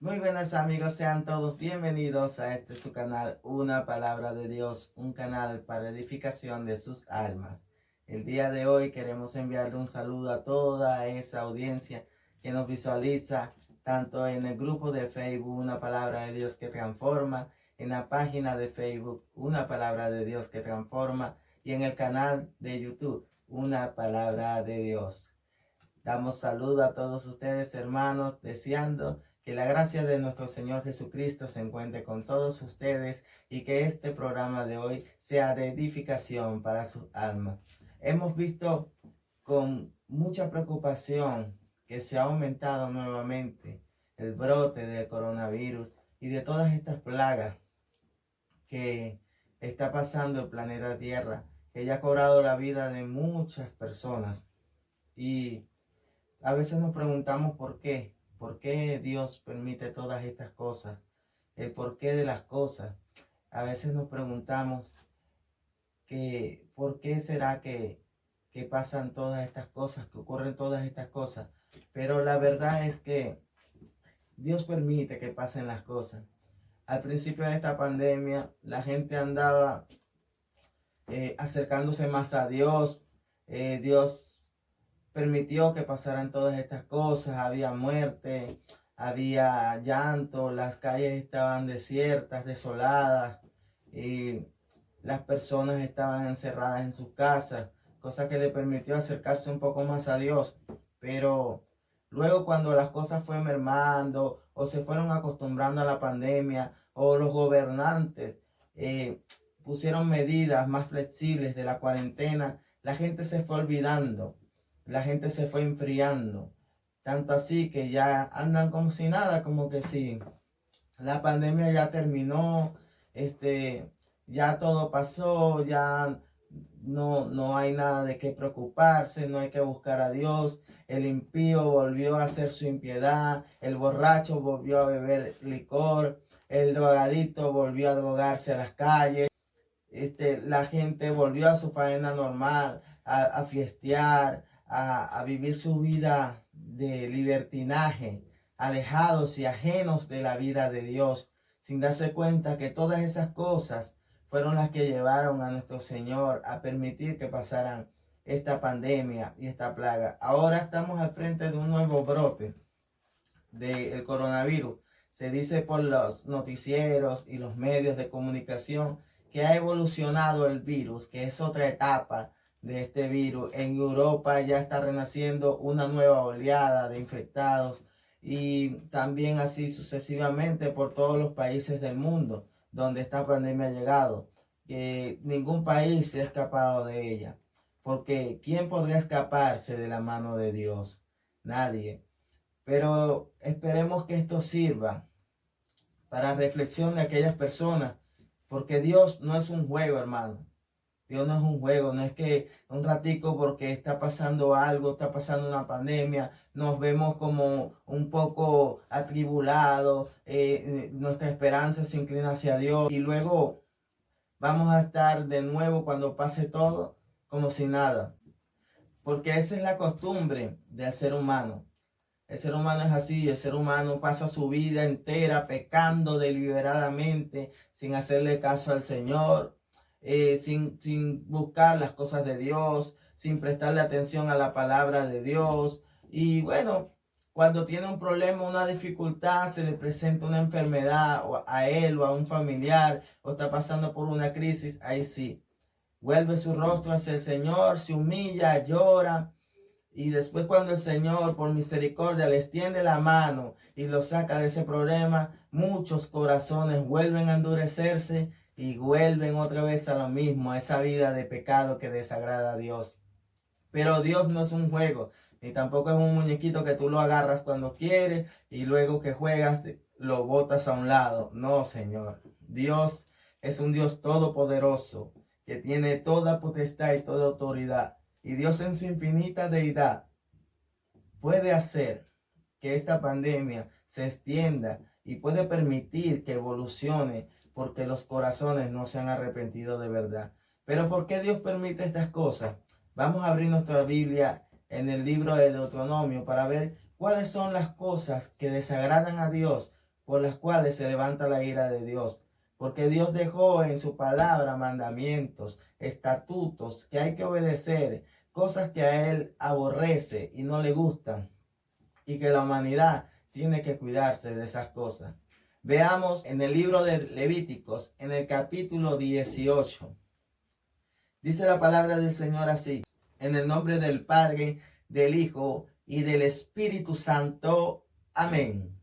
Muy buenas amigos, sean todos bienvenidos a este su canal, Una Palabra de Dios, un canal para edificación de sus almas. El día de hoy queremos enviarle un saludo a toda esa audiencia que nos visualiza tanto en el grupo de Facebook, Una Palabra de Dios que transforma, en la página de Facebook, Una Palabra de Dios que transforma, y en el canal de YouTube, Una Palabra de Dios. Damos saludo a todos ustedes, hermanos, deseando que la gracia de nuestro Señor Jesucristo se encuentre con todos ustedes y que este programa de hoy sea de edificación para sus almas. Hemos visto con mucha preocupación que se ha aumentado nuevamente el brote del coronavirus y de todas estas plagas que está pasando el planeta Tierra, que ya ha cobrado la vida de muchas personas. Y a veces nos preguntamos por qué Dios permite todas estas cosas, el porqué de las cosas. A veces nos preguntamos que por qué será que pasan todas estas cosas, que ocurren todas estas cosas. Pero la verdad es que Dios permite que pasen las cosas. Al principio de esta pandemia, la gente andaba acercándose más a Dios. Dios permitió que pasaran todas estas cosas, había muerte, había llanto, las calles estaban desiertas, desoladas, y las personas estaban encerradas en sus casas, cosa que le permitió acercarse un poco más a Dios. Pero luego cuando las cosas fueron mermando o se fueron acostumbrando a la pandemia o los gobernantes pusieron medidas más flexibles de la cuarentena, la gente se fue olvidando, la gente se fue enfriando, tanto así que ya andan como si nada, como que si la pandemia ya terminó, ya todo pasó, ya no hay nada de qué preocuparse, no hay que buscar a Dios. El impío volvió a hacer su impiedad, el borracho volvió a beber licor, el drogadicto volvió a drogarse a las calles, la gente volvió a su faena normal, a fiestear, a vivir su vida de libertinaje, alejados y ajenos de la vida de Dios, sin darse cuenta que todas esas cosas fueron las que llevaron a nuestro Señor a permitir que pasaran esta pandemia y esta plaga. Ahora estamos al frente de un nuevo brote del coronavirus. Se dice por los noticieros y los medios de comunicación que ha evolucionado el virus, que es otra etapa de este virus. En Europa ya está renaciendo una nueva oleada de infectados, y también así sucesivamente por todos los países del mundo donde esta pandemia ha llegado, que ningún país se ha escapado de ella, porque ¿quién podría escaparse de la mano de Dios? Nadie. Pero esperemos que esto sirva para reflexión de aquellas personas, porque Dios no es un juego, hermano. Dios no es un juego, no es que un ratico porque está pasando algo, está pasando una pandemia, nos vemos como un poco atribulados, nuestra esperanza se inclina hacia Dios y luego vamos a estar de nuevo cuando pase todo como si nada, porque esa es la costumbre del ser humano. El ser humano es así, el ser humano pasa su vida entera pecando deliberadamente, sin hacerle caso al Señor, sin buscar las cosas de Dios, sin prestarle atención a la palabra de Dios. Y bueno, cuando tiene un problema, una dificultad, se le presenta una enfermedad o a él o a un familiar, o está pasando por una crisis, ahí sí, vuelve su rostro hacia el Señor, se humilla, llora. Y después cuando el Señor por misericordia le extiende la mano y lo saca de ese problema, muchos corazones vuelven a endurecerse y vuelven otra vez a lo mismo, a esa vida de pecado que desagrada a Dios. Pero Dios no es un juego, ni tampoco es un muñequito que tú lo agarras cuando quieres y luego que juegas lo botas a un lado. No, Señor. Dios es un Dios todopoderoso que tiene toda potestad y toda autoridad. Y Dios en su infinita deidad puede hacer que esta pandemia se extienda y puede permitir que evolucione porque los corazones no se han arrepentido de verdad. Pero ¿por qué Dios permite estas cosas? Vamos a abrir nuestra Biblia en el libro de Deuteronomio para ver cuáles son las cosas que desagradan a Dios, por las cuales se levanta la ira de Dios. Porque Dios dejó en su palabra mandamientos, estatutos que hay que obedecer, cosas que a Él aborrece y no le gustan, y que la humanidad tiene que cuidarse de esas cosas. Veamos en el libro de Levíticos, en el capítulo 18. Dice la palabra del Señor así: en el nombre del Padre, del Hijo y del Espíritu Santo. Amén.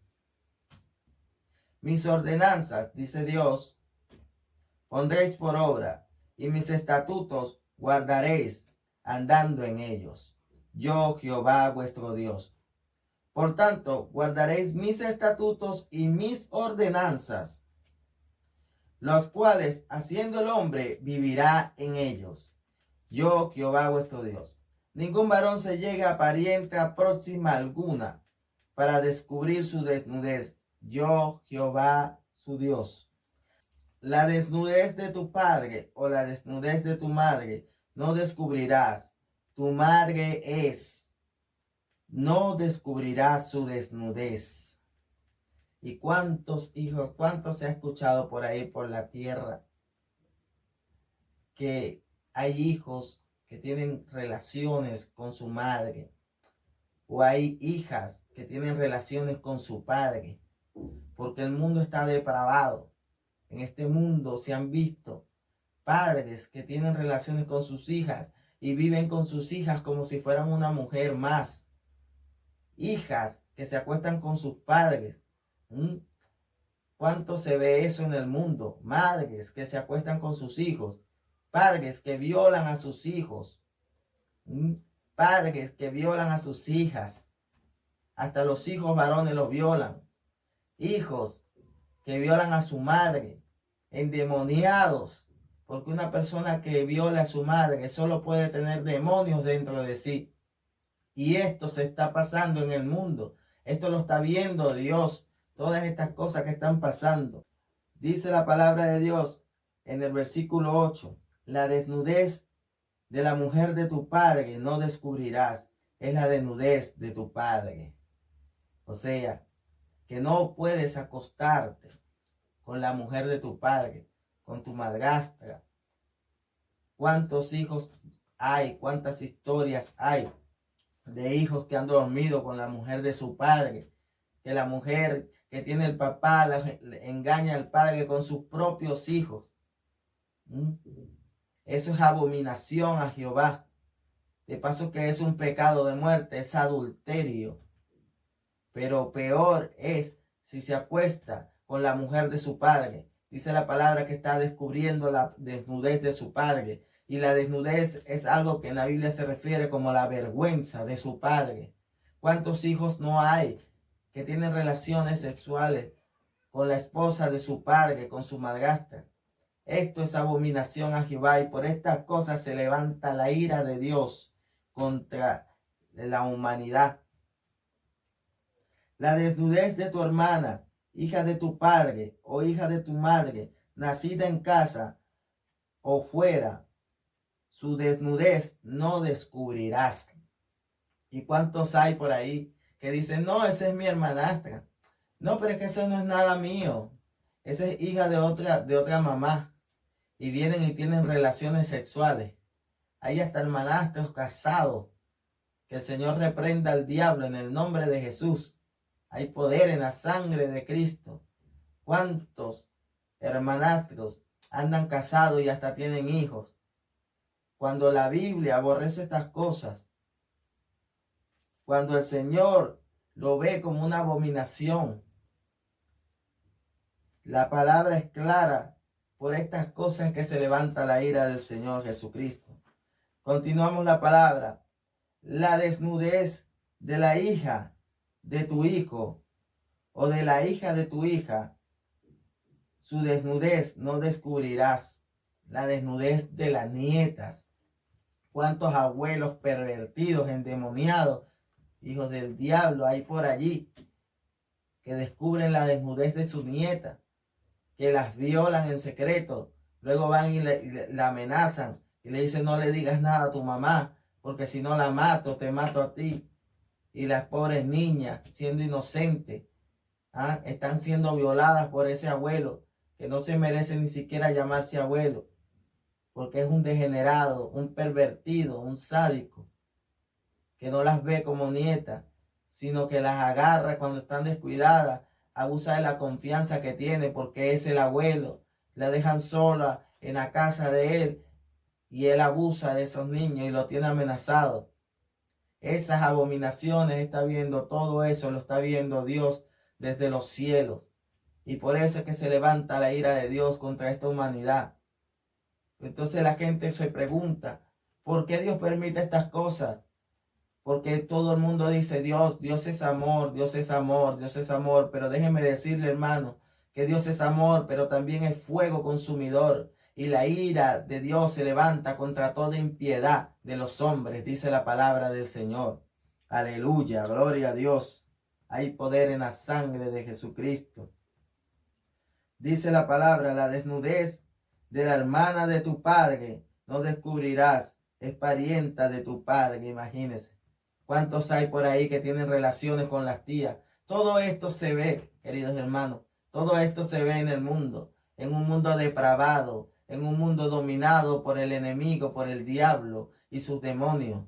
Mis ordenanzas, dice Dios, pondréis por obra, y mis estatutos guardaréis, andando en ellos. Yo, Jehová, vuestro Dios. Por tanto, guardaréis mis estatutos y mis ordenanzas, los cuales, haciendo el hombre, vivirá en ellos. Yo, Jehová, vuestro Dios. Ningún varón se llega a parienta próxima alguna para descubrir su desnudez. Yo, Jehová, su Dios. La desnudez de tu padre o la desnudez de tu madre no descubrirás. Tu madre es. No descubrirás su desnudez. ¿Y cuántos hijos, cuántos se ha escuchado por ahí por la tierra que hay hijos que tienen relaciones con su madre, o hay hijas que tienen relaciones con su padre? Porque el mundo está depravado. En este mundo se han visto padres que tienen relaciones con sus hijas y viven con sus hijas como si fueran una mujer más. Hijas que se acuestan con sus padres. ¿Cuánto se ve eso en el mundo? Madres que se acuestan con sus hijos. Padres que violan a sus hijos. Padres que violan a sus hijas. Hasta los hijos varones los violan. Hijos que violan a su madre. Endemoniados. Porque una persona que viola a su madre solo puede tener demonios dentro de sí. Y esto se está pasando en el mundo. Esto lo está viendo Dios. Todas estas cosas que están pasando. Dice la palabra de Dios en el versículo 8. La desnudez de la mujer de tu padre no descubrirás. Es la desnudez de tu padre. O sea, que no puedes acostarte con la mujer de tu padre, con tu madrastra. ¿Cuántos hijos hay? ¿Cuántas historias hay de hijos que han dormido con la mujer de su padre? Que la mujer que tiene el papá engaña al padre con sus propios hijos. Eso es abominación a Jehová. De paso que es un pecado de muerte, es adulterio. Pero peor es si se acuesta con la mujer de su padre. Dice la palabra que está descubriendo la desnudez de su padre. Y la desnudez es algo que en la Biblia se refiere como la vergüenza de su padre. ¿Cuántos hijos no hay que tienen relaciones sexuales con la esposa de su padre, con su madrastra? Esto es abominación a Jehová, y por estas cosas se levanta la ira de Dios contra la humanidad. La desnudez de tu hermana, hija de tu padre o hija de tu madre, nacida en casa o fuera, su desnudez no descubrirás. ¿Y cuántos hay por ahí que dicen, no, esa es mi hermanastra? No, pero es que eso no es nada mío. Esa es hija de otra mamá. Y vienen y tienen relaciones sexuales. Hay hasta hermanastros casados. Que el Señor reprenda al diablo en el nombre de Jesús. Hay poder en la sangre de Cristo. ¿Cuántos hermanastros andan casados y hasta tienen hijos? Cuando la Biblia aborrece estas cosas, cuando el Señor lo ve como una abominación, la palabra es clara. Por estas cosas que se levanta la ira del Señor Jesucristo. Continuamos la palabra. La desnudez de la hija de tu hijo o de la hija de tu hija, su desnudez no descubrirás. La desnudez de las nietas. ¿Cuántos abuelos pervertidos, endemoniados, hijos del diablo hay por allí que descubren la desnudez de su nieta, que las violan en secreto, luego van y la amenazan y le dicen, no le digas nada a tu mamá, porque si no la mato, te mato a ti? Y las pobres niñas, siendo inocentes, Están siendo violadas por ese abuelo que no se merece ni siquiera llamarse abuelo, porque es un degenerado, un pervertido, un sádico, que no las ve como nietas, sino que las agarra cuando están descuidadas, abusa de la confianza que tiene porque es el abuelo, la dejan sola en la casa de él y él abusa de esos niños y lo tiene amenazado. Esas abominaciones está viendo, todo eso lo está viendo Dios desde los cielos. Y por eso es que se levanta la ira de Dios contra esta humanidad. Entonces la gente se pregunta, ¿por qué Dios permite estas cosas? Porque todo el mundo dice, Dios es amor, Dios es amor, Dios es amor. Pero déjeme decirle, hermano, que Dios es amor, pero también es fuego consumidor. Y la ira de Dios se levanta contra toda impiedad de los hombres, dice la palabra del Señor. Aleluya, gloria a Dios. Hay poder en la sangre de Jesucristo. Dice la palabra, la desnudez de la hermana de tu padre no descubrirás, es parienta de tu padre, imagínese. ¿Cuántos hay por ahí que tienen relaciones con las tías? Todo esto se ve, queridos hermanos, todo esto se ve en el mundo, en un mundo depravado, en un mundo dominado por el enemigo, por el diablo y sus demonios.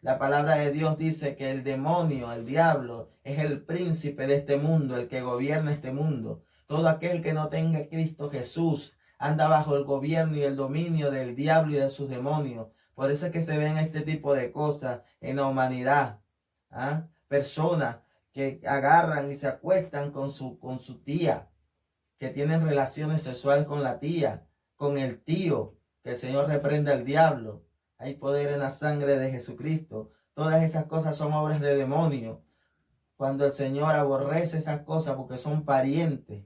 La palabra de Dios dice que el demonio, el diablo, es el príncipe de este mundo, el que gobierna este mundo. Todo aquel que no tenga a Cristo Jesús anda bajo el gobierno y el dominio del diablo y de sus demonios. Por eso es que se ven este tipo de cosas en la humanidad. Personas que agarran y se acuestan con su tía, que tienen relaciones sexuales con la tía, con el tío, que el Señor reprenda al diablo. Hay poder en la sangre de Jesucristo. Todas esas cosas son obras de demonio. Cuando el Señor aborrece esas cosas porque son parientes.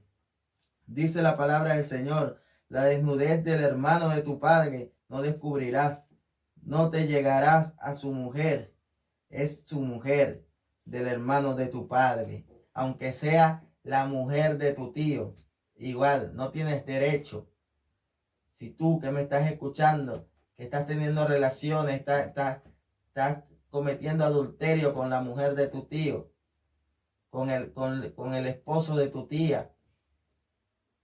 Dice la palabra del Señor, la desnudez del hermano de tu padre no descubrirás. No te llegarás a su mujer. Es su mujer, del hermano de tu padre. Aunque sea la mujer de tu tío. Igual, no tienes derecho. Si tú que me estás escuchando, que estás teniendo relaciones, estás cometiendo adulterio con la mujer de tu tío, con el esposo de tu tía,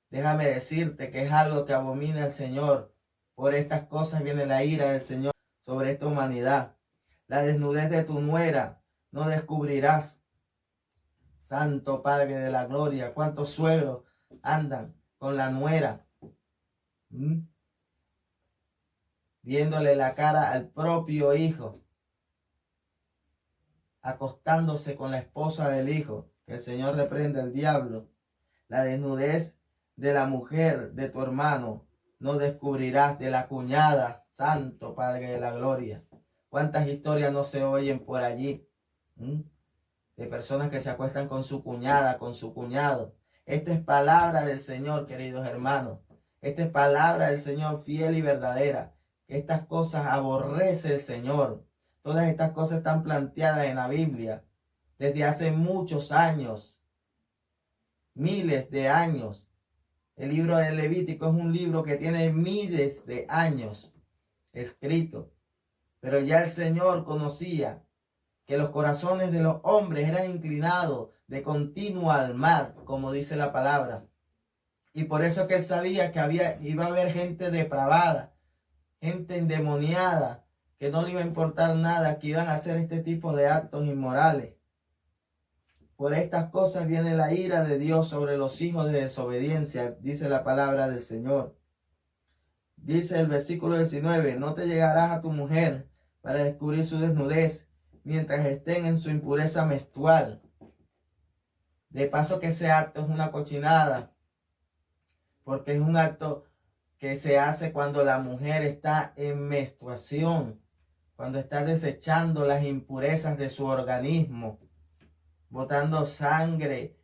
déjame decirte que es algo que abomina el Señor. Por estas cosas viene la ira del Señor sobre esta humanidad. La desnudez de tu nuera no descubrirás. Santo Padre de la gloria, ¿cuántos suegros andan con la nuera? Viéndole la cara al propio hijo, acostándose con la esposa del hijo. Que el Señor reprenda al diablo. La desnudez de la mujer de tu hermano no descubrirás, de la cuñada. Santo Padre de la gloria. ¿Cuántas historias no se oyen por allí? De personas que se acuestan con su cuñada, con su cuñado. Esta es palabra del Señor, queridos hermanos. Esta es palabra del Señor fiel y verdadera. Estas cosas aborrece el Señor. Todas estas cosas están planteadas en la Biblia desde hace muchos años, miles de años. El libro de Levítico es un libro que tiene miles de años escrito. Pero ya el Señor conocía que los corazones de los hombres eran inclinados de continuo al mal, como dice la palabra. Y por eso que él sabía que iba a haber gente depravada, gente endemoniada, que no le iba a importar nada, que iban a hacer este tipo de actos inmorales. Por estas cosas viene la ira de Dios sobre los hijos de desobediencia, dice la palabra del Señor. Dice el versículo 19, no te llegarás a tu mujer para descubrir su desnudez, mientras estén en su impureza menstrual. De paso que ese acto es una cochinada, porque es un acto que se hace cuando la mujer está en menstruación, cuando está desechando las impurezas de su organismo, botando sangre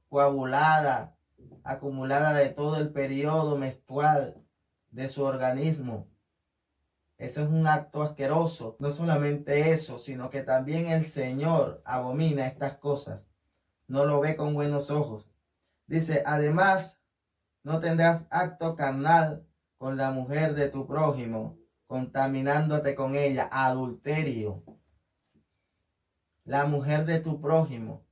coagulada, acumulada de todo el periodo menstrual de su organismo. Ese es un acto asqueroso. No solamente eso, sino que también el Señor abomina estas cosas. No lo ve con buenos ojos. Dice, además, no tendrás acto carnal con la mujer de tu prójimo, contaminándote con ella. Adulterio. La mujer de tu prójimo.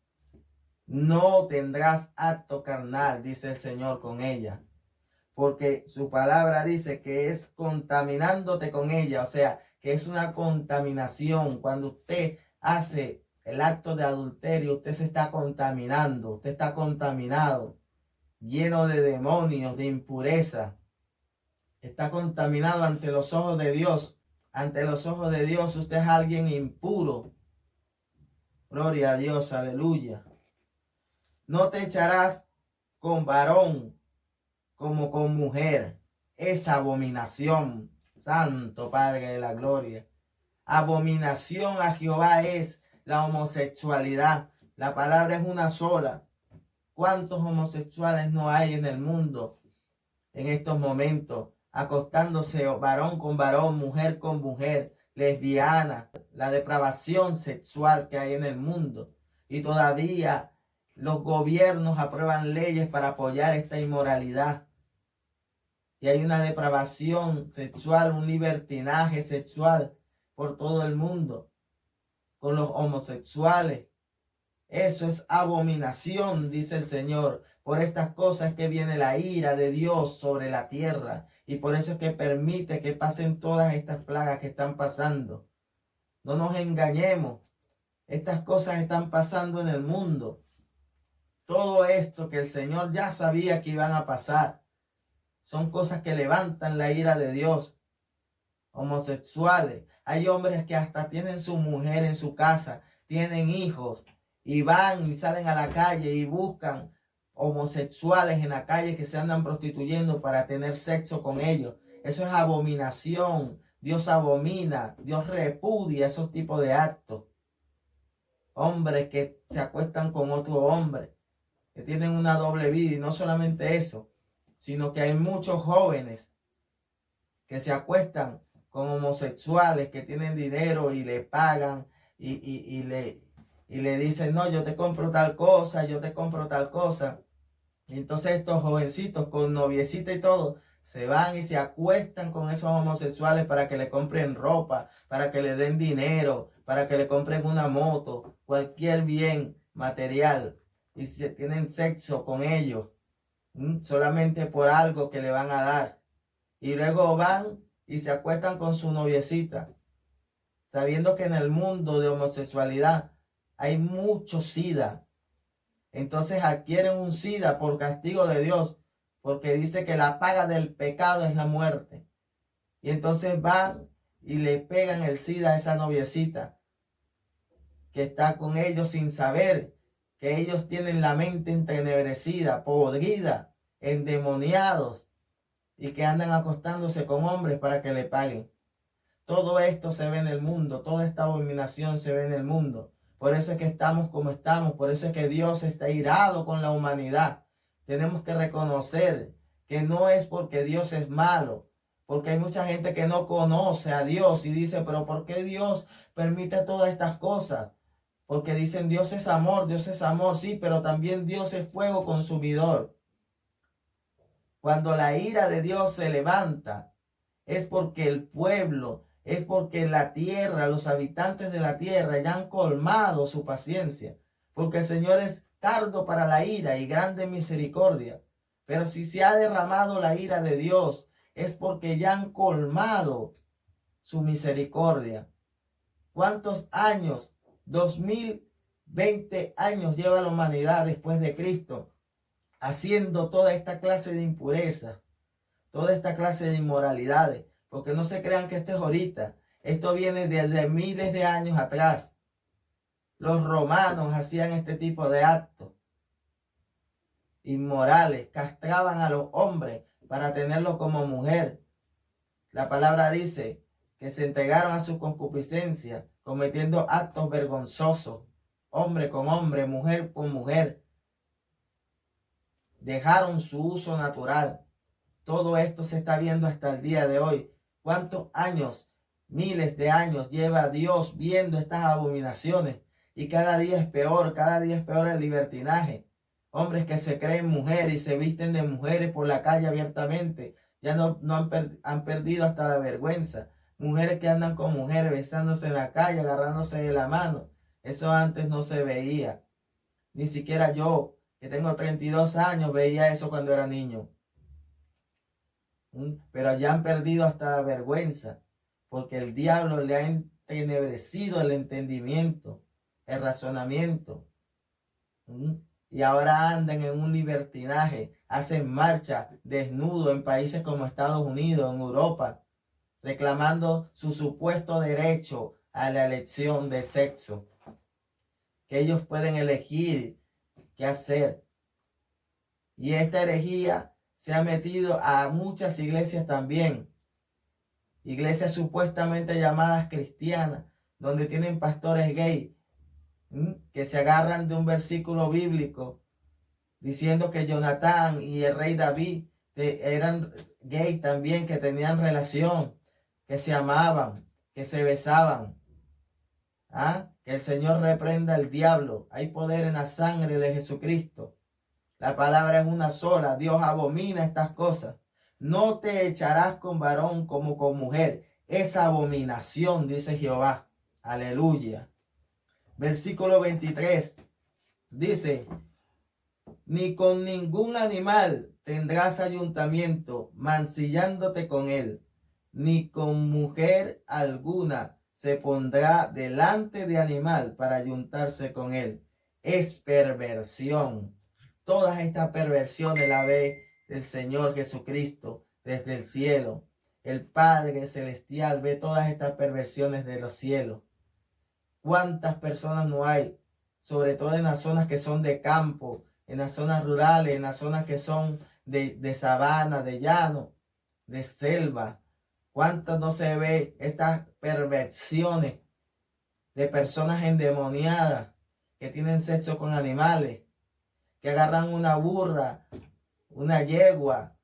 No tendrás acto carnal, dice el Señor, con ella, porque su palabra dice que es contaminándote con ella, o sea, que es una contaminación. Cuando usted hace el acto de adulterio, usted se está contaminando, usted está contaminado, lleno de demonios, de impureza. Está contaminado ante los ojos de Dios. Ante los ojos de Dios usted es alguien impuro. Gloria a Dios, aleluya. No te echarás con varón como con mujer. Es abominación. Santo Padre de la gloria. Abominación a Jehová es la homosexualidad. La palabra es una sola. ¿Cuántos homosexuales no hay en el mundo en estos momentos? Acostándose varón con varón, mujer con mujer, lesbiana, la depravación sexual que hay en el mundo. Y todavía los gobiernos aprueban leyes para apoyar esta inmoralidad. Y hay una depravación sexual, un libertinaje sexual por todo el mundo con los homosexuales. Eso es abominación, dice el Señor. Por estas cosas que viene la ira de Dios sobre la tierra. Y por eso es que permite que pasen todas estas plagas que están pasando. No nos engañemos. Estas cosas están pasando en el mundo. Todo esto que el Señor ya sabía que iban a pasar. Son cosas que levantan la ira de Dios. Homosexuales. Hay hombres que hasta tienen su mujer en su casa. Tienen hijos. Y van y salen a la calle y buscan homosexuales en la calle que se andan prostituyendo para tener sexo con ellos. Eso es abominación. Dios abomina, Dios repudia esos tipos de actos. Hombres que se acuestan con otro hombre, que tienen una doble vida. Y no solamente eso, sino que hay muchos jóvenes que se acuestan con homosexuales que tienen dinero y le pagan y le dicen, no, yo te compro tal cosa, yo te compro tal cosa. Y entonces estos jovencitos con noviecita y todo, se van y se acuestan con esos homosexuales para que le compren ropa, para que le den dinero, para que le compren una moto, cualquier bien material. Y se tienen sexo con ellos, solamente por algo que le van a dar. Y luego van y se acuestan con su noviecita, sabiendo que en el mundo de homosexualidad hay mucho SIDA. Entonces adquieren un SIDA por castigo de Dios, porque dice que la paga del pecado es la muerte. Y entonces van y le pegan el SIDA a esa noviecita que está con ellos sin saber que ellos tienen la mente entenebrecida, podrida, endemoniados, y que andan acostándose con hombres para que le paguen. Todo esto se ve en el mundo, toda esta abominación se ve en el mundo. Por eso es que estamos como estamos, por eso es que Dios está irado con la humanidad. Tenemos que reconocer que no es porque Dios es malo, porque hay mucha gente que no conoce a Dios y dice, pero ¿por qué Dios permite todas estas cosas? Porque dicen Dios es amor, sí, pero también Dios es fuego consumidor. Cuando la ira de Dios se levanta, es porque el pueblo, es porque la tierra, los habitantes de la tierra ya han colmado su paciencia. Porque el Señor es tardo para la ira y grande en misericordia. Pero si se ha derramado la ira de Dios, es porque ya han colmado su misericordia. ¿Cuántos años? 2020 años lleva la humanidad después de Cristo haciendo toda esta clase de impureza, toda esta clase de inmoralidades, porque no se crean que esto es ahorita, esto viene desde miles de años atrás. Los romanos hacían este tipo de actos inmorales, castraban a los hombres para tenerlos como mujer. La palabra dice que se entregaron a su concupiscencia, cometiendo actos vergonzosos, hombre con hombre, mujer con mujer. Dejaron su uso natural. Todo esto se está viendo hasta el día de hoy. ¿Cuántos años, miles de años lleva Dios viendo estas abominaciones? Y cada día es peor el libertinaje. Hombres que se creen mujeres y se visten de mujeres por la calle abiertamente. Ya no han perdido hasta la vergüenza. Mujeres que andan con mujeres besándose en la calle, agarrándose de la mano. Eso antes no se veía. Ni siquiera yo, que tengo 32 años, veía eso cuando era niño. Pero ya han perdido hasta la vergüenza, porque el diablo le ha entenebrecido el entendimiento, el razonamiento. Y ahora andan en un libertinaje, hacen marcha desnudo en países como Estados Unidos, en Europa, reclamando su supuesto derecho a la elección de sexo, que ellos pueden elegir qué hacer. Y esta herejía se ha metido a muchas iglesias también, iglesias supuestamente llamadas cristianas, donde tienen pastores gay, que se agarran de un versículo bíblico diciendo que Jonatán y el rey David eran gays también, que tenían relación, que se amaban, que se besaban. Que el Señor reprenda al diablo. Hay poder en la sangre de Jesucristo. La palabra es una sola. Dios abomina estas cosas. No te echarás con varón como con mujer. Es abominación, dice Jehová. Aleluya. Versículo 23 dice: ni con ningún animal tendrás ayuntamiento, mancillándote con él, ni con mujer alguna se pondrá delante de animal para ayuntarse con él. Es perversión. Todas estas perversiones la ve el Señor Jesucristo desde el cielo. El Padre Celestial ve todas estas perversiones de los cielos. ¿Cuántas personas no hay? Sobre todo en las zonas que son de campo, en las zonas rurales, en las zonas que son de sabana, de llano, de selva. ¿Cuántas no se ve estas perversiones de personas endemoniadas que tienen sexo con animales, que agarran una burra, una yegua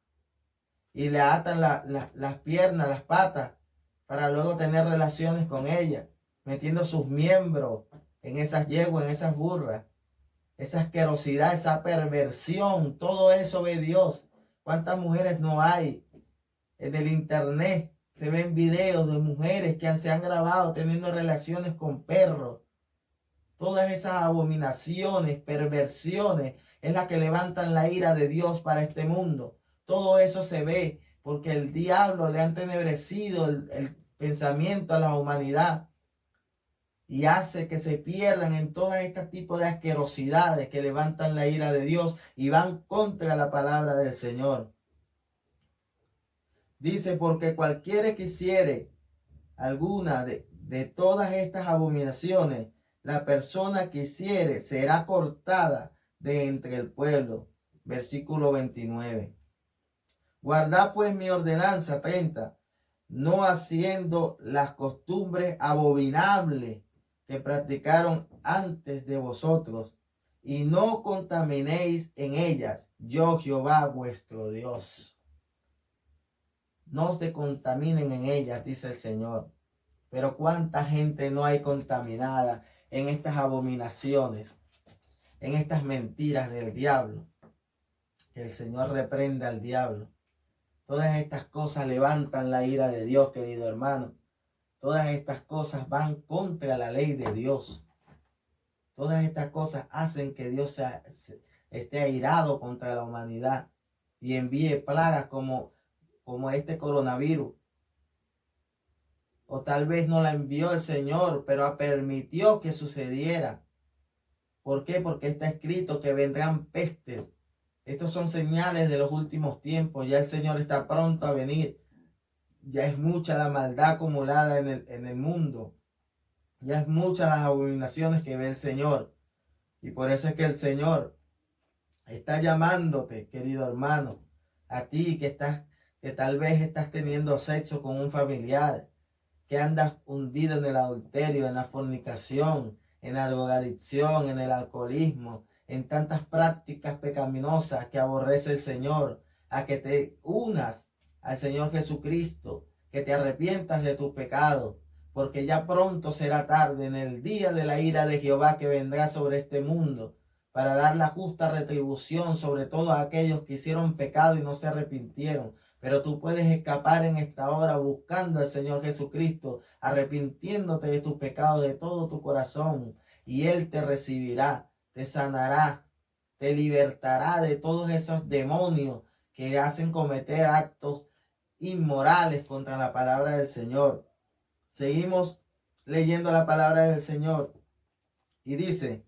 y le atan las piernas, las patas, para luego tener relaciones con ella, metiendo sus miembros en esas yeguas, en esas burras? Esa asquerosidad, esa perversión, todo eso ve Dios. ¿Cuántas mujeres no hay en el internet? Se ven videos de mujeres que se han grabado teniendo relaciones con perros. Todas esas abominaciones, perversiones, es la que levantan la ira de Dios para este mundo. Todo eso se ve porque el diablo le ha entenebrecido el pensamiento a la humanidad y hace que se pierdan en todo este tipo de asquerosidades que levantan la ira de Dios y van contra la palabra del Señor. Dice: porque cualquiera que hiciere alguna de todas estas abominaciones, la persona que hiciere será cortada de entre el pueblo. Versículo 29. Guardad pues mi ordenanza, 30, no haciendo las costumbres abominables que practicaron antes de vosotros, y no contaminéis en ellas, yo Jehová vuestro Dios. No se contaminen en ellas, dice el Señor. Pero cuánta gente no hay contaminada en estas abominaciones, en estas mentiras del diablo. Que el Señor reprenda al diablo. Todas estas cosas levantan la ira de Dios, querido hermano. Todas estas cosas van contra la ley de Dios. Todas estas cosas hacen que Dios esté airado contra la humanidad y envíe plagas como este coronavirus. O tal vez no la envió el Señor, pero permitió que sucediera. ¿Por qué? Porque está escrito que vendrán pestes. Estos son señales de los últimos tiempos. Ya el Señor está pronto a venir. Ya es mucha la maldad acumulada en el mundo. Ya es muchas las abominaciones que ve el Señor. Y por eso es que el Señor está llamándote, querido hermano, a ti que tal vez estás teniendo sexo con un familiar, que andas hundido en el adulterio, en la fornicación, en la drogadicción, en el alcoholismo, en tantas prácticas pecaminosas que aborrece el Señor, a que te unas al Señor Jesucristo, que te arrepientas de tus pecados, porque ya pronto será tarde, en el día de la ira de Jehová que vendrá sobre este mundo, para dar la justa retribución sobre todos aquellos que hicieron pecado y no se arrepintieron. Pero tú puedes escapar en esta hora buscando al Señor Jesucristo, arrepintiéndote de tus pecados de todo tu corazón, y Él te recibirá te sanará, te libertará de todos esos demonios que hacen cometer actos inmorales contra la palabra del Señor. Seguimos leyendo la palabra del Señor y dice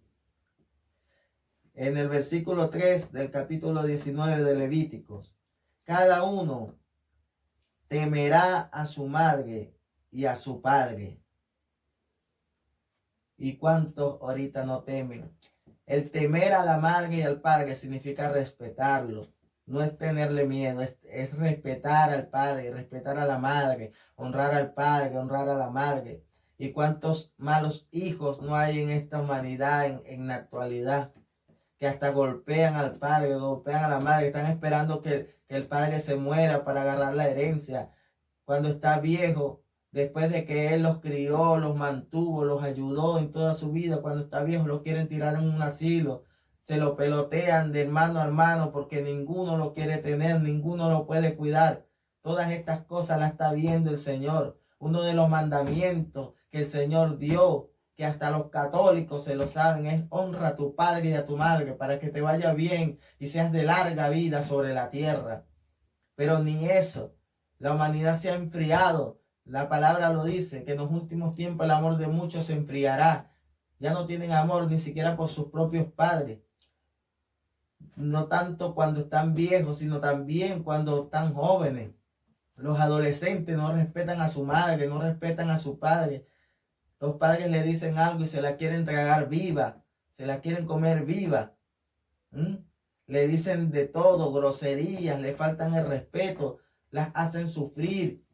en el versículo 3 del capítulo 19 de Levíticos: cada uno temerá a su madre y a su padre. ¿Y cuántos ahorita no temen? El temer a la madre y al padre significa respetarlo. No es tenerle miedo, es respetar al padre, respetar a la madre, honrar al padre, honrar a la madre. ¿Y cuántos malos hijos no hay en esta humanidad en la actualidad? Que hasta golpean al padre, golpean a la madre, están esperando que el padre se muera para agarrar la herencia. Cuando está viejo, después de que él los crió, los mantuvo, los ayudó en toda su vida, cuando está viejo lo quieren tirar en un asilo, se lo pelotean de hermano a hermano porque ninguno lo quiere tener, ninguno lo puede cuidar. Todas estas cosas las está viendo el Señor. Uno de los mandamientos que el Señor dio, que hasta los católicos se lo saben, es: honra a tu padre y a tu madre para que te vaya bien y seas de larga vida sobre la tierra. Pero ni eso. La humanidad se ha enfriado. La palabra lo dice, que en los últimos tiempos el amor de muchos se enfriará. Ya no tienen amor ni siquiera por sus propios padres. No tanto cuando están viejos, sino también cuando están jóvenes. Los adolescentes no respetan a su madre, no respetan a su padre. Los padres le dicen algo y se la quieren tragar viva, se la quieren comer viva. Le dicen de todo, groserías, le faltan el respeto, las hacen sufrir,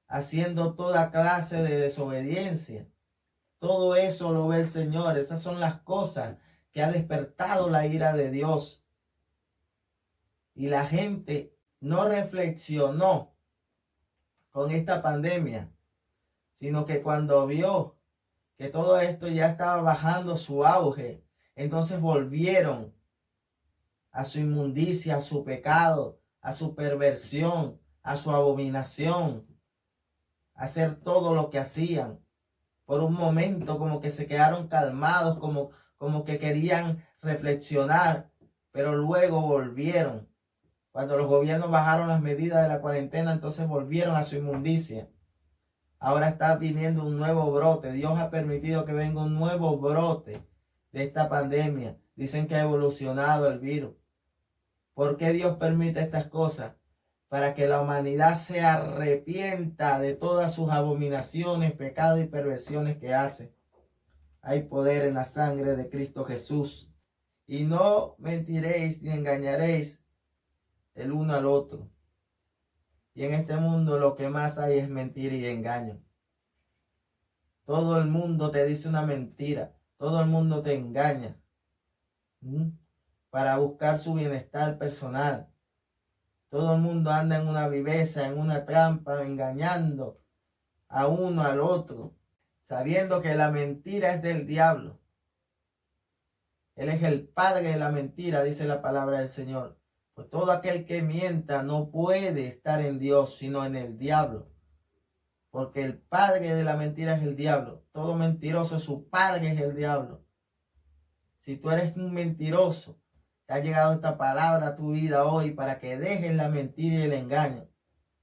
haciendo toda clase de desobediencia. Todo eso lo ve el Señor. Esas son las cosas que ha despertado la ira de Dios. Y la gente no reflexionó con esta pandemia, sino que cuando vio que todo esto ya estaba bajando su auge, entonces volvieron a su inmundicia, a su pecado, a su perversión, a su abominación, a hacer todo lo que hacían. Por un momento como que se quedaron calmados, como que querían reflexionar, pero luego volvieron. Cuando los gobiernos bajaron las medidas de la cuarentena, entonces volvieron a su inmundicia. Ahora está viniendo un nuevo brote. Dios ha permitido que venga un nuevo brote de esta pandemia. Dicen que ha evolucionado el virus. ¿Por qué Dios permite estas cosas? Para que la humanidad se arrepienta de todas sus abominaciones, pecados y perversiones que hace. Hay poder en la sangre de Cristo Jesús. Y no mentiréis ni engañaréis el uno al otro. Y en este mundo lo que más hay es mentira y engaño. Todo el mundo te dice una mentira. Todo el mundo te engaña. Para buscar su bienestar personal. Todo el mundo anda en una viveza, en una trampa, engañando a uno al otro, sabiendo que la mentira es del diablo. Él es el padre de la mentira, dice la palabra del Señor. Pues todo aquel que mienta no puede estar en Dios, sino en el diablo. Porque el padre de la mentira es el diablo. Todo mentiroso, su padre es el diablo. Si tú eres un mentiroso, ha llegado esta palabra a tu vida hoy para que dejes la mentira y el engaño.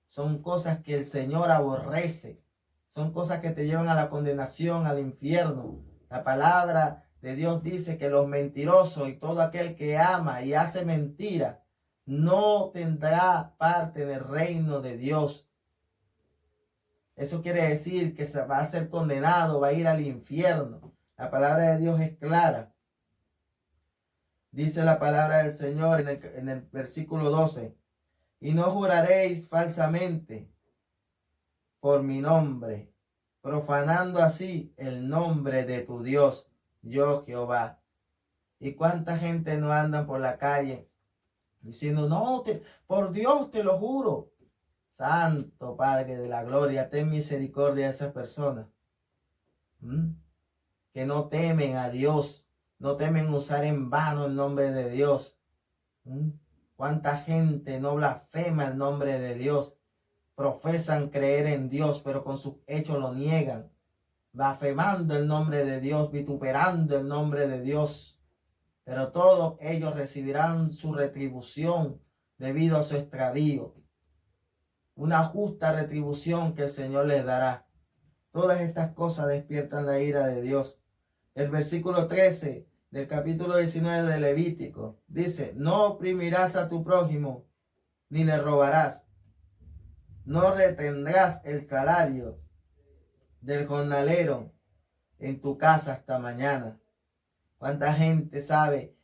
Son cosas que el Señor aborrece. Son cosas que te llevan a la condenación, al infierno. La palabra de Dios dice que los mentirosos y todo aquel que ama y hace mentira no tendrá parte del reino de Dios. Eso quiere decir que se va a ser condenado, va a ir al infierno. La palabra de Dios es clara. Dice la palabra del Señor en el versículo 12. Y no juraréis falsamente por mi nombre, profanando así el nombre de tu Dios, yo Jehová. ¿Y cuánta gente no anda por la calle diciendo: no, por Dios te lo juro? Santo Padre de la gloria, ten misericordia de esas personas que no temen a Dios, no temen usar en vano el nombre de Dios. Cuánta gente no blasfema el nombre de Dios. Profesan creer en Dios, pero con sus hechos lo niegan. blasfemando el nombre de Dios, vituperando el nombre de Dios. Pero todos ellos recibirán su retribución debido a su extravío. Una justa retribución que el Señor les dará. Todas estas cosas despiertan la ira de Dios. El versículo 13 del capítulo 19 de Levítico dice: no oprimirás a tu prójimo, ni le robarás. No retendrás el salario del jornalero en tu casa hasta mañana. ¿Cuánta gente sabe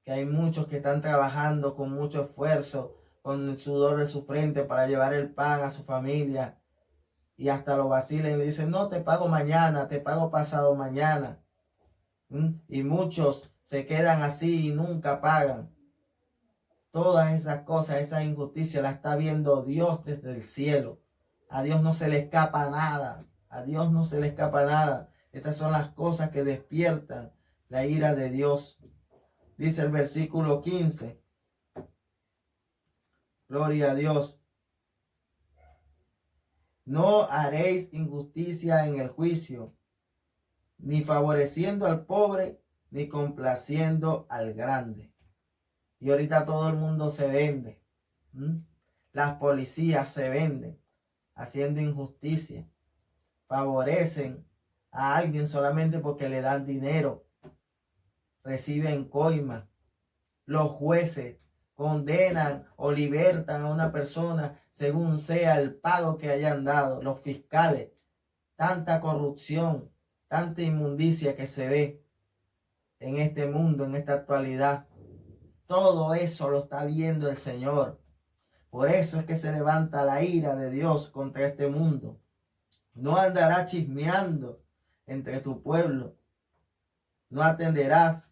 que hay muchos que están trabajando con mucho esfuerzo, con el sudor de su frente para llevar el pan a su familia? Y hasta lo vacilan y le dicen: no, te pago mañana, te pago pasado mañana. Y muchos se quedan así y nunca pagan. Todas esas cosas, esa injusticia la está viendo Dios desde el cielo. A Dios no se le escapa nada. A Dios no se le escapa nada. Estas son las cosas que despiertan la ira de Dios. Dice el versículo 15. Gloria a Dios. No haréis injusticia en el juicio, ni favoreciendo al pobre, ni complaciendo al grande. Y ahorita todo el mundo se vende. Las policías se venden haciendo injusticia. Favorecen a alguien solamente porque le dan dinero. Reciben coima. Los jueces condenan o libertan a una persona según sea el pago que hayan dado. Los fiscales, tanta corrupción, tanta inmundicia que se ve en este mundo, en esta actualidad. Todo eso lo está viendo el Señor. Por eso es que se levanta la ira de Dios contra este mundo. No andarás chismeando entre tu pueblo. No atentarás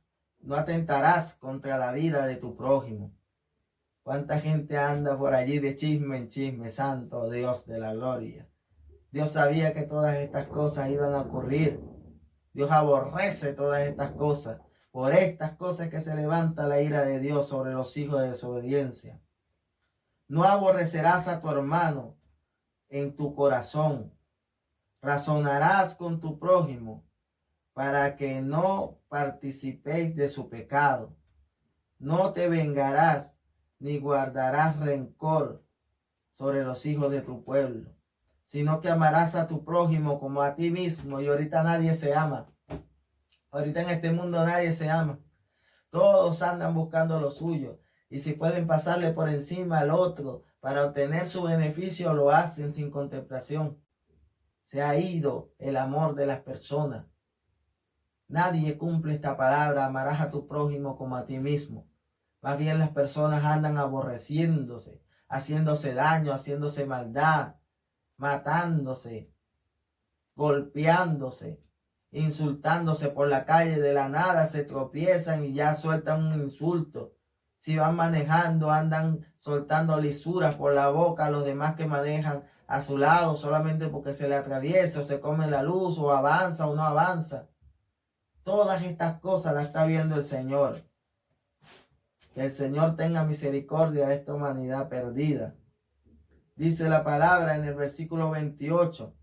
contra la vida de tu prójimo. ¿Cuánta gente anda por allí de chisme en chisme? Santo Dios de la gloria. Dios sabía que todas estas cosas iban a ocurrir. Dios aborrece todas estas cosas. Por estas cosas que se levanta la ira de Dios sobre los hijos de desobediencia. No aborrecerás a tu hermano en tu corazón. Razonarás con tu prójimo para que no participéis de su pecado. No te vengarás ni guardarás rencor sobre los hijos de tu pueblo, sino que amarás a tu prójimo como a ti mismo. Y ahorita nadie se ama. Ahorita en este mundo nadie se ama. Todos andan buscando lo suyo. Y si pueden pasarle por encima al otro para obtener su beneficio, lo hacen sin contemplación. Se ha ido el amor de las personas. Nadie cumple esta palabra: amarás a tu prójimo como a ti mismo. Más bien las personas andan aborreciéndose, haciéndose daño, haciéndose maldad, matándose, golpeándose, insultándose por la calle. De la nada se tropiezan y ya sueltan un insulto. Si van manejando, andan soltando lisuras por la boca a los demás que manejan a su lado, solamente porque se le atraviesa o se come la luz, o avanza o no avanza. Todas estas cosas las está viendo el Señor. Que el Señor tenga misericordia de esta humanidad perdida. Dice la palabra en el versículo 28.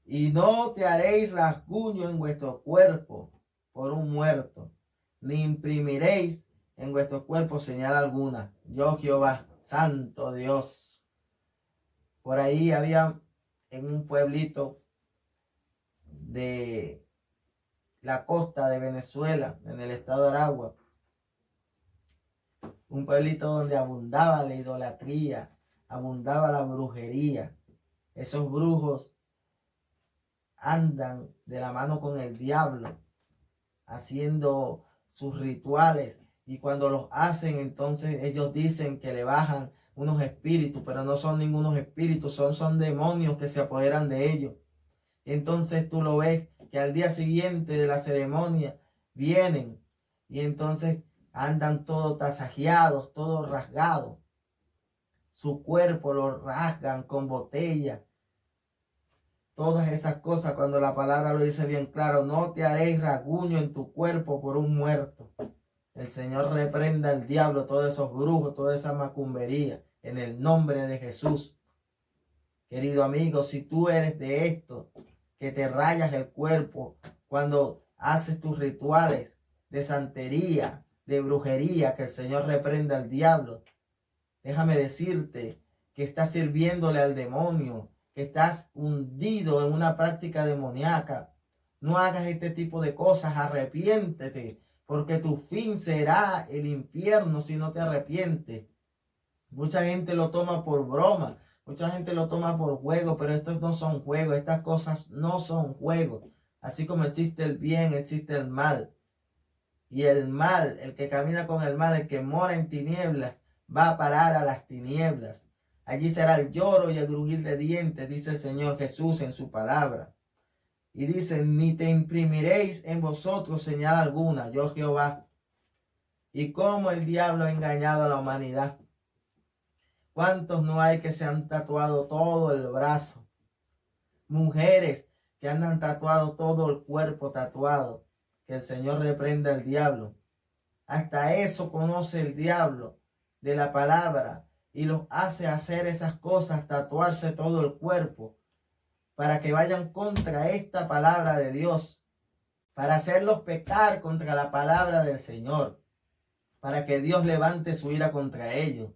Y no te haréis rasguño en vuestro cuerpo por un muerto, ni imprimiréis en vuestro cuerpo señal alguna. Yo Jehová, santo Dios. Por ahí había en un pueblito de la costa de Venezuela, en el estado de Aragua, un pueblito donde abundaba la idolatría, abundaba la brujería. Esos brujos andan de la mano con el diablo, haciendo sus rituales, y cuando los hacen, entonces ellos dicen que le bajan unos espíritus, pero no son ningunos espíritus, son demonios que se apoderan de ellos. Entonces tú lo ves que al día siguiente de la ceremonia vienen y entonces andan todos tasajeados, todos rasgados. Su cuerpo lo rasgan con botella. Todas esas cosas, cuando la palabra lo dice bien claro: no te haréis rasguño en tu cuerpo por un muerto. El Señor reprenda al diablo, todos esos brujos, toda esa macumbería, en el nombre de Jesús. Querido amigo, si tú eres de esto, que te rayas el cuerpo, cuando haces tus rituales de santería, de brujería, que el Señor reprenda al diablo. Déjame decirte que estás sirviéndole al demonio, que estás hundido en una práctica demoníaca. No hagas este tipo de cosas, arrepiéntete, porque tu fin será el infierno si no te arrepientes. Mucha gente lo toma por broma, mucha gente lo toma por juego, pero estos no son juegos, estas cosas no son juegos. Así como existe el bien, existe el mal. Y el mal, el que camina con el mal, el que mora en tinieblas, va a parar a las tinieblas. Allí será el lloro y el crujir de dientes, dice el Señor Jesús en su palabra. Y dice, ni te imprimiréis en vosotros señal alguna, yo Jehová. Y cómo el diablo ha engañado a la humanidad. ¿Cuántos no hay que se han tatuado todo el brazo? Mujeres que andan tatuado todo el cuerpo tatuado. Que el Señor reprenda al diablo. Hasta eso conoce el diablo de la palabra y los hace hacer esas cosas, tatuarse todo el cuerpo, para que vayan contra esta palabra de Dios, para hacerlos pecar contra la palabra del Señor, para que Dios levante su ira contra ellos,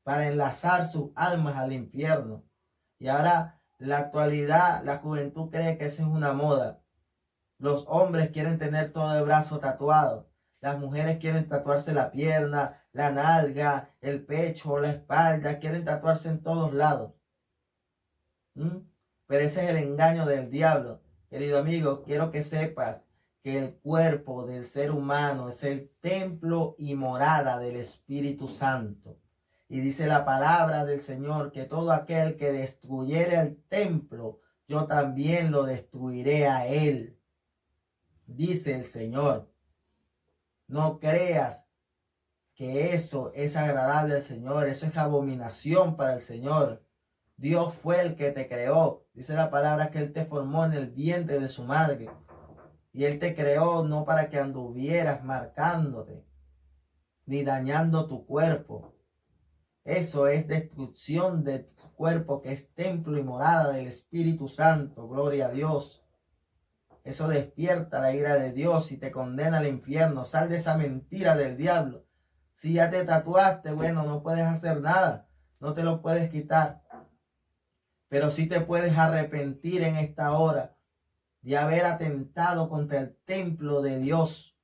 para enlazar sus almas al infierno. Y ahora la actualidad, la juventud cree que esa es una moda. Los hombres quieren tener todo el brazo tatuado. Las mujeres quieren tatuarse la pierna, la nalga, el pecho, la espalda. Quieren tatuarse en todos lados. Pero ese es el engaño del diablo. Querido amigo, quiero que sepas que el cuerpo del ser humano es el templo y morada del Espíritu Santo. Y dice la palabra del Señor que todo aquel que destruyere el templo, yo también lo destruiré a él. Dice el Señor. No creas que eso es agradable al Señor. Eso es abominación para el Señor. Dios fue el que te creó. Dice la palabra que Él te formó en el vientre de su madre. Y Él te creó no para que anduvieras marcándote, ni dañando tu cuerpo. Eso es destrucción de tu cuerpo, que es templo y morada del Espíritu Santo. Gloria a Dios. Eso despierta la ira de Dios y te condena al infierno. Sal de esa mentira del diablo. Si ya te tatuaste, bueno, no puedes hacer nada. No te lo puedes quitar. Pero sí te puedes arrepentir en esta hora de haber atentado contra el templo de Dios.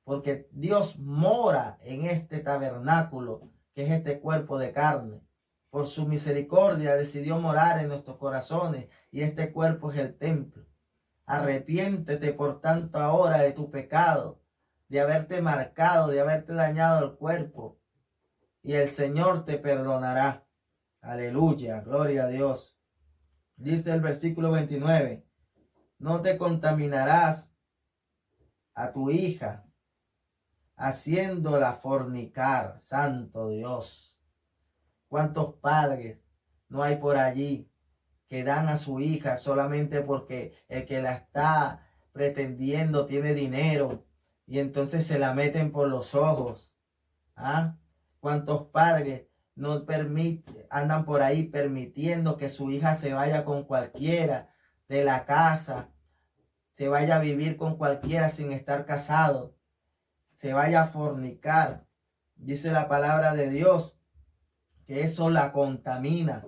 Porque Dios mora en este tabernáculo, que es este cuerpo de carne. Por su misericordia decidió morar en nuestros corazones y este cuerpo es el templo. Arrepiéntete por tanto ahora de tu pecado, de haberte marcado, de haberte dañado el cuerpo. Y el Señor te perdonará. Aleluya, gloria a Dios. Dice el versículo 29. No te contaminarás a tu hija, haciéndola fornicar, santo Dios. ¿Cuántos padres no hay por allí que dan a su hija solamente porque el que la está pretendiendo tiene dinero y entonces se la meten por los ojos? ¿Cuántos padres no andan por ahí permitiendo que su hija se vaya con cualquiera de la casa, se vaya a vivir con cualquiera sin estar casado, se vaya a fornicar? Dice la palabra de Dios que eso la contamina.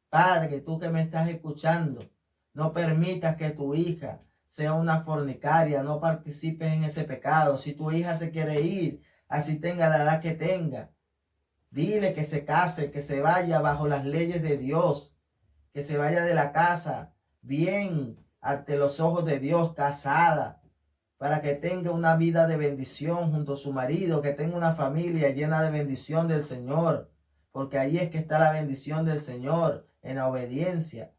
Padre, tú que me estás escuchando, no permitas que tu hija sea una fornicaria, no participes en ese pecado. Si tu hija se quiere ir, así tenga la edad que tenga, dile que se case, que se vaya bajo las leyes de Dios, que se vaya de la casa bien ante los ojos de Dios, casada, para que tenga una vida de bendición junto a su marido, que tenga una familia llena de bendición del Señor, porque ahí es que está la bendición del Señor, en la obediencia.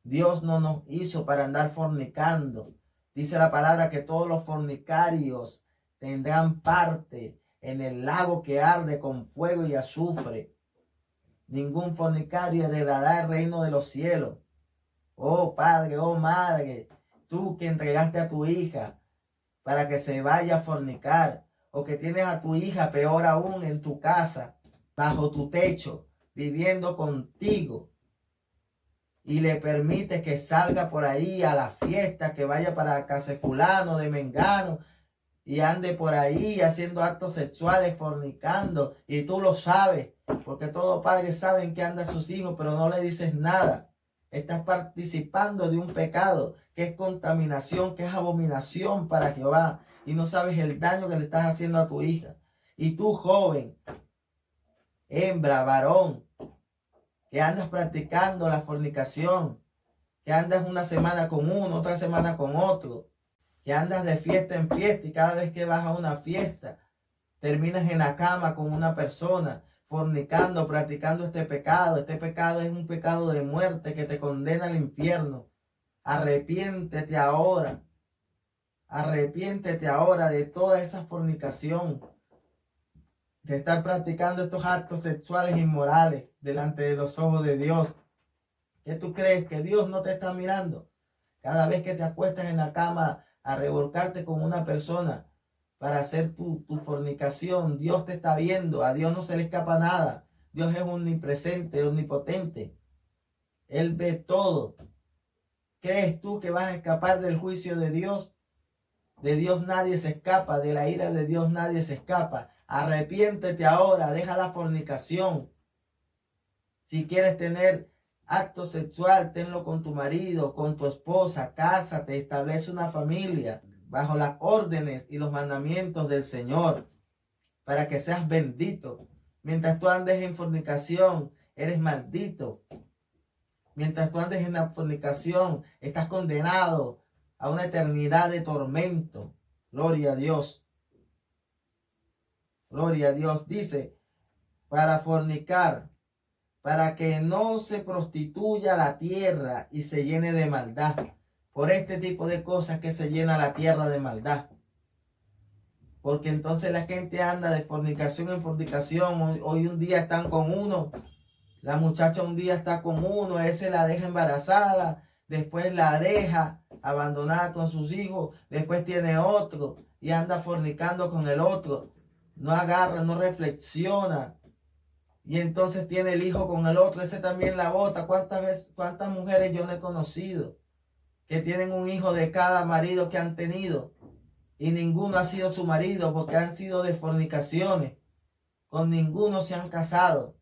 Dios no nos hizo para andar fornicando. Dice la palabra que todos los fornicarios tendrán parte en el lago que arde con fuego y azufre. Ningún fornicario heredará el reino de los cielos. Oh Padre, oh Madre, tú que entregaste a tu hija para que se vaya a fornicar, o que tienes a tu hija, peor aún, en tu casa, bajo tu techo, viviendo contigo, y le permites que salga por ahí a la fiesta, que vaya para casa de fulano, de mengano, y ande por ahí haciendo actos sexuales, fornicando, y tú lo sabes, porque todos padres saben que andan sus hijos, pero no le dices nada. Estás participando de un pecado que es contaminación, que es abominación para Jehová, y no sabes el daño que le estás haciendo a tu hija. Y tú, joven, hembra, varón, que andas practicando la fornicación, que andas una semana con uno, otra semana con otro, que andas de fiesta en fiesta y cada vez que vas a una fiesta terminas en la cama con una persona, fornicando, practicando este pecado. Este pecado es un pecado de muerte que te condena al infierno. Arrepiéntete ahora. Arrepiéntete ahora de toda esa fornicación, de estar practicando estos actos sexuales inmorales delante de los ojos de Dios. ¿Qué tú crees? ¿Que Dios no te está mirando? Cada vez que te acuestas en la cama a revolcarte con una persona para hacer tu fornicación, Dios te está viendo. A Dios no se le escapa nada. Dios es omnipresente, omnipotente. Él ve todo. ¿Crees tú que vas a escapar del juicio de Dios? De Dios nadie se escapa, de la ira de Dios nadie se escapa. Arrepiéntete ahora, deja la fornicación. Si quieres tener acto sexual, tenlo con tu marido, con tu esposa, cásate, establece una familia bajo las órdenes y los mandamientos del Señor, para que seas bendito. Mientras tú andes en fornicación, eres maldito. Mientras tú andes en la fornicación, estás condenado a una eternidad de tormento. Gloria a Dios. Gloria a Dios. Dice, para fornicar, para que no se prostituya la tierra y se llene de maldad. Por este tipo de cosas que se llena la tierra de maldad. Porque entonces la gente anda de fornicación en fornicación. Hoy un día están con uno, la muchacha un día está con uno, ese la deja embarazada, después la deja abandonada con sus hijos, después tiene otro y anda fornicando con el otro. No agarra, no reflexiona. Y entonces tiene el hijo con el otro, ese también la bota. ¿Cuántas mujeres yo no he conocido que tienen un hijo de cada marido que han tenido? Y ninguno ha sido su marido porque han sido de fornicaciones. Con ninguno se han casado.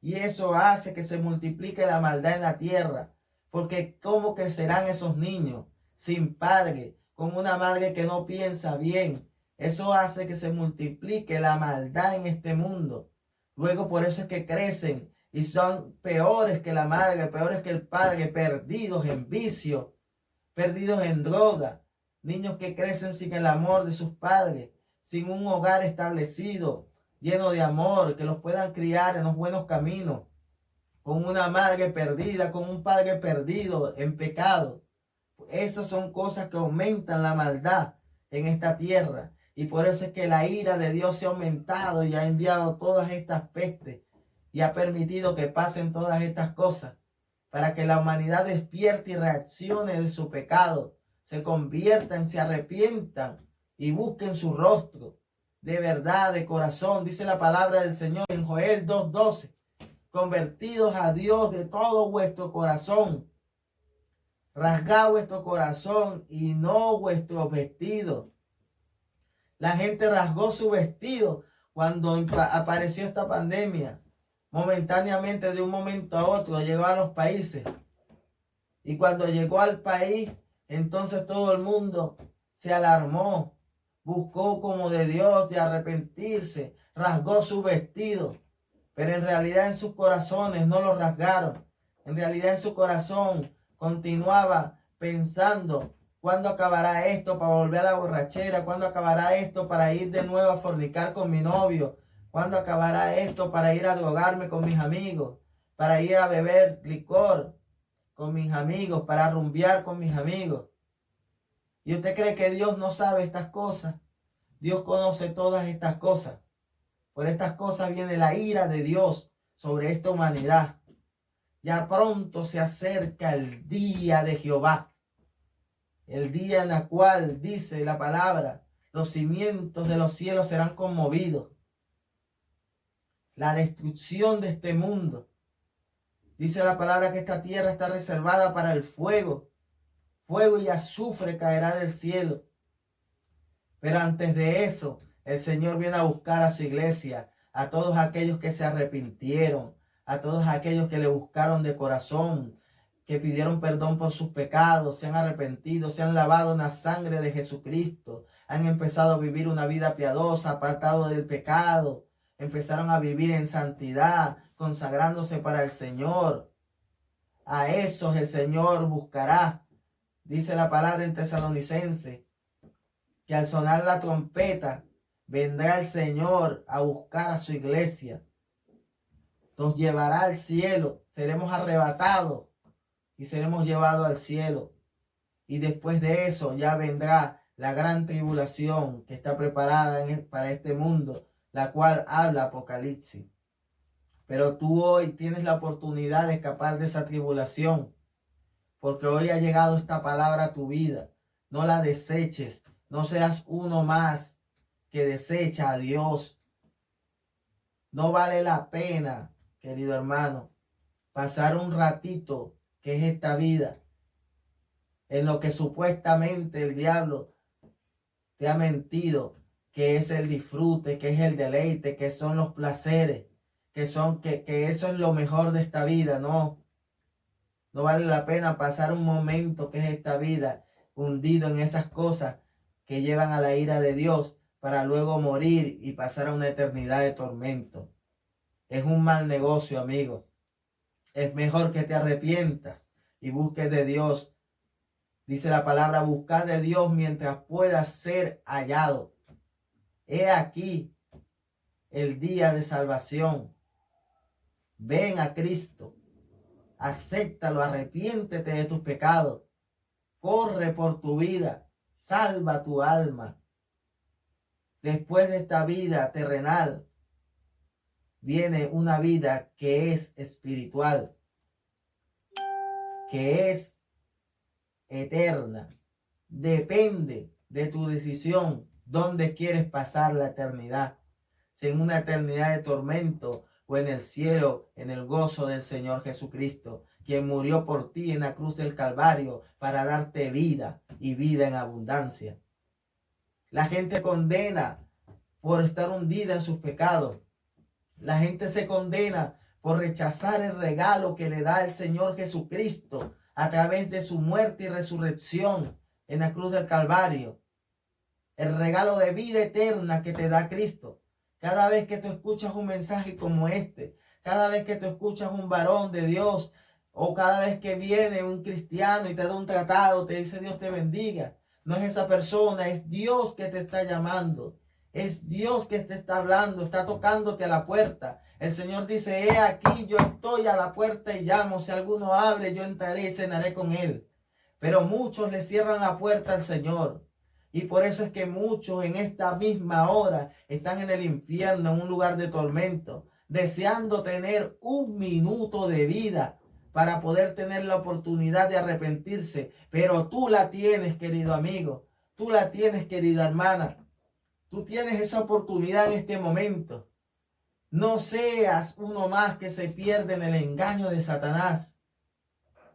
Y eso hace que se multiplique la maldad en la tierra. Porque ¿cómo crecerán esos niños sin padre, con una madre que no piensa bien? Eso hace que se multiplique la maldad en este mundo. Luego por eso es que crecen y son peores que la madre, peores que el padre, perdidos en vicio, perdidos en droga. Niños que crecen sin el amor de sus padres, sin un hogar establecido, lleno de amor, que los puedan criar en los buenos caminos, con una madre perdida, con un padre perdido en pecado. Esas son cosas que aumentan la maldad en esta tierra. Y por eso es que la ira de Dios se ha aumentado y ha enviado todas estas pestes y ha permitido que pasen todas estas cosas para que la humanidad despierte y reaccione de su pecado, se conviertan, se arrepientan y busquen su rostro de verdad, de corazón. Dice la palabra del Señor en Joel 2:12, convertidos a Dios de todo vuestro corazón, rasgad vuestro corazón y no vuestros vestidos. La gente rasgó su vestido cuando apareció esta pandemia. Momentáneamente, de un momento a otro, llegó a los países. Y cuando llegó al país, entonces todo el mundo se alarmó, buscó como de Dios de arrepentirse, rasgó su vestido. Pero en realidad en sus corazones no lo rasgaron. En realidad en su corazón continuaba pensando: ¿cuándo acabará esto para volver a la borrachera? ¿Cuándo acabará esto para ir de nuevo a fornicar con mi novio? ¿Cuándo acabará esto para ir a drogarme con mis amigos? Para ir a beber licor con mis amigos, para rumbear con mis amigos. ¿Y usted cree que Dios no sabe estas cosas? Dios conoce todas estas cosas. Por estas cosas viene la ira de Dios sobre esta humanidad. Ya pronto se acerca el día de Jehová. El día en el cual, dice la palabra, los cimientos de los cielos serán conmovidos. La destrucción de este mundo. Dice la palabra que esta tierra está reservada para el fuego. Fuego y azufre caerá del cielo. Pero antes de eso, el Señor viene a buscar a su iglesia, a todos aquellos que se arrepintieron, a todos aquellos que le buscaron de corazón, que pidieron perdón por sus pecados, se han arrepentido, se han lavado en la sangre de Jesucristo, han empezado a vivir una vida piadosa, apartado del pecado, empezaron a vivir en santidad, consagrándose para el Señor. A esos el Señor buscará. Dice la palabra en Tesalonicenses que al sonar la trompeta vendrá el Señor a buscar a su iglesia. Nos llevará al cielo, seremos arrebatados y seremos llevados al cielo. Y después de eso ya vendrá la gran tribulación que está preparada para este mundo, la cual habla Apocalipsis. Pero tú hoy tienes la oportunidad de escapar de esa tribulación, porque hoy ha llegado esta palabra a tu vida. No la deseches, no seas uno más que desecha a Dios. No vale la pena, querido hermano, pasar un ratito, que es esta vida, en lo que supuestamente el diablo te ha mentido, que es el disfrute, que es el deleite, que son los placeres, que eso es lo mejor de esta vida. No vale la pena pasar un momento, que es esta vida, hundido en esas cosas que llevan a la ira de Dios, para luego morir y pasar a una eternidad de tormento. Es un mal negocio, amigo. Es mejor que te arrepientas y busques de Dios. Dice la palabra, buscad de Dios mientras pueda ser hallado. He aquí el día de salvación. Ven a Cristo. Acéptalo, arrepiéntete de tus pecados. Corre por tu vida. Salva tu alma. Después de esta vida terrenal, viene una vida que es espiritual, que es eterna. Depende de tu decisión dónde quieres pasar la eternidad. Si en una eternidad de tormento o en el cielo, en el gozo del Señor Jesucristo, quien murió por ti en la cruz del Calvario para darte vida y vida en abundancia. La gente condena por estar hundida en sus pecados. La gente se condena por rechazar el regalo que le da el Señor Jesucristo a través de su muerte y resurrección en la cruz del Calvario. El regalo de vida eterna que te da Cristo. Cada vez que tú escuchas un mensaje como este, cada vez que tú escuchas un varón de Dios, o cada vez que viene un cristiano y te da un tratado, te dice Dios te bendiga. No es esa persona, es Dios que te está llamando. Es Dios que te está hablando, está tocándote a la puerta. El Señor dice, he aquí, yo estoy a la puerta y llamo. Si alguno abre, yo entraré y cenaré con él. Pero muchos le cierran la puerta al Señor. Y por eso es que muchos en esta misma hora están en el infierno, en un lugar de tormento, deseando tener un minuto de vida para poder tener la oportunidad de arrepentirse. Pero tú la tienes, querido amigo. Tú la tienes, querida hermana. Tú tienes esa oportunidad en este momento. No seas uno más que se pierde en el engaño de Satanás.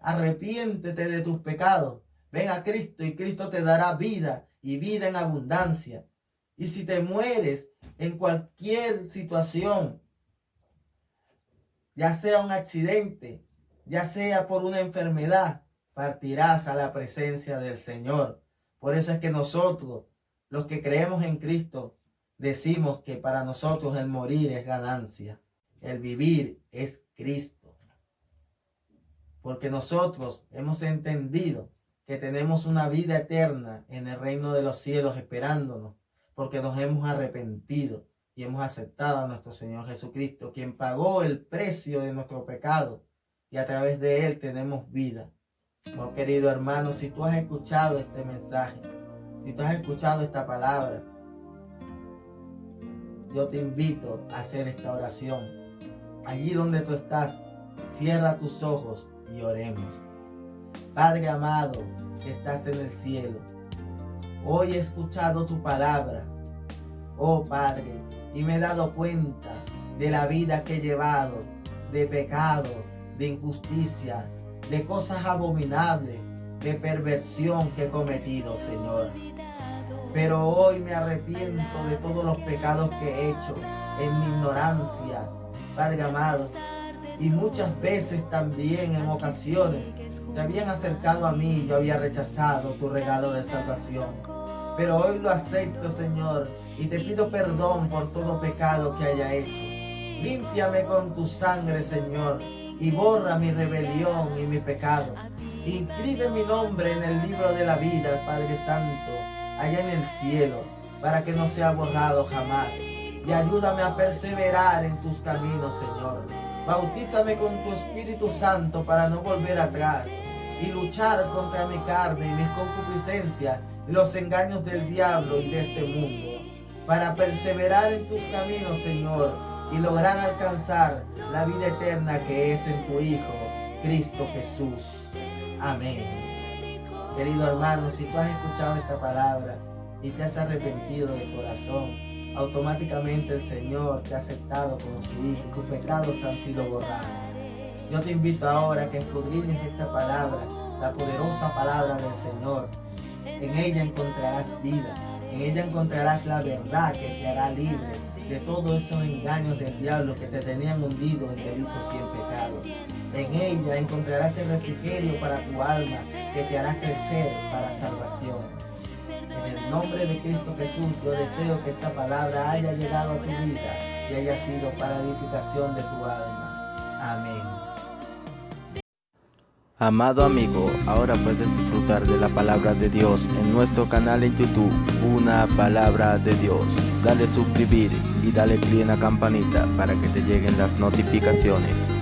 Arrepiéntete de tus pecados. Ven a Cristo y Cristo te dará vida y vida en abundancia. Y si te mueres en cualquier situación, ya sea un accidente, ya sea por una enfermedad, partirás a la presencia del Señor. Por eso es que nosotros, los que creemos en Cristo, decimos que para nosotros el morir es ganancia, el vivir es Cristo. Porque nosotros hemos entendido que tenemos una vida eterna en el reino de los cielos esperándonos, porque nos hemos arrepentido y hemos aceptado a nuestro Señor Jesucristo, quien pagó el precio de nuestro pecado, y a través de él tenemos vida. Oh, querido hermano, si tú has escuchado este mensaje, si tú has escuchado esta palabra, yo te invito a hacer esta oración. Allí donde tú estás, cierra tus ojos y oremos. Padre amado, que estás en el cielo, hoy he escuchado tu palabra, oh Padre, y me he dado cuenta de la vida que he llevado, de pecado, de injusticia, de cosas abominables, de perversión que he cometido, Señor. Pero hoy me arrepiento de todos los pecados que he hecho en mi ignorancia, Padre amado. Y muchas veces también en ocasiones se habían acercado a mí y yo había rechazado tu regalo de salvación. Pero hoy lo acepto, Señor, y te pido perdón por todo pecado que haya hecho. Límpiame con tu sangre, Señor, y borra mi rebelión y mi pecado. Inscribe mi nombre en el libro de la vida, Padre Santo, allá en el cielo, para que no sea borrado jamás. Y ayúdame a perseverar en tus caminos, Señor. Bautízame con tu Espíritu Santo para no volver atrás y luchar contra mi carne y mis concupiscencias y los engaños del diablo y de este mundo, para perseverar en tus caminos, Señor, y lograr alcanzar la vida eterna que es en tu Hijo, Cristo Jesús. Amén. Querido hermano, si tú has escuchado esta palabra y te has arrepentido de corazón, automáticamente el Señor te ha aceptado como su hijo, tus pecados han sido borrados. Yo te invito ahora a que escudriñes esta palabra, la poderosa palabra del Señor. En ella encontrarás vida, en ella encontrarás la verdad que te hará libre de todos esos engaños del diablo que te tenían hundido en delitos y en pecados. En ella encontrarás el refrigerio para tu alma que te hará crecer para salvación. En el nombre de Cristo Jesús, yo deseo que esta palabra haya llegado a tu vida y haya sido para edificación de tu alma. Amén. Amado amigo, ahora puedes disfrutar de la palabra de Dios en nuestro canal en YouTube, Una Palabra de Dios. Dale suscribir y dale clic en la campanita para que te lleguen las notificaciones.